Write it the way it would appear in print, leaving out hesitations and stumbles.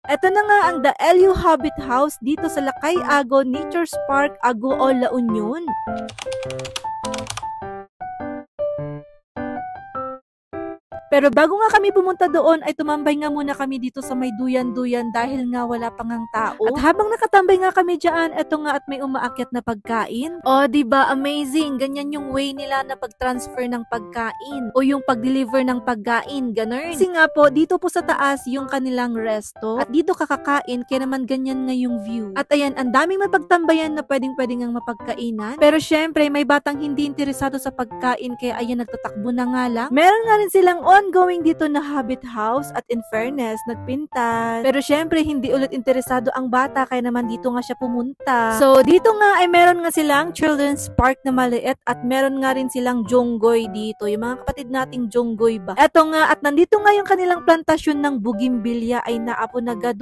Eto na nga ang The LU Hobbit House dito sa Lakay Ago Nature Park, Agoo, La Union. Pero bago nga kami pumunta doon ay tumambay nga muna kami dito sa may duyan-duyan dahil nga wala pang ang tao. At habang nakatambay nga kami dyan, eto nga at may umaakyat na pagkain. O, diba? Amazing! Ganyan yung way nila na pag-transfer ng pagkain o yung pag-deliver ng pagkain, ganun. Kasi nga po, dito po sa taas yung kanilang resto at dito kakakain kaya naman ganyan nga yung view. At ayan, ang daming mapagtambayan na pwedeng-pwedeng ang mapagkainan. Pero syempre, may batang hindi interesado sa pagkain kaya ayan, nagtatakbo na nga lang. Meron nga rin silang ongoing dito na Hobbit House at in fairness, nagpintas. Pero syempre, hindi ulit interesado ang bata kaya naman dito nga siya pumunta. So, dito nga ay meron nga silang children's park na maliit at meron nga rin silang jonggoy dito. Yung mga kapatid nating jonggoy ba. Eto nga at nandito nga yung kanilang plantasyon ng bugimbilya ay naapo na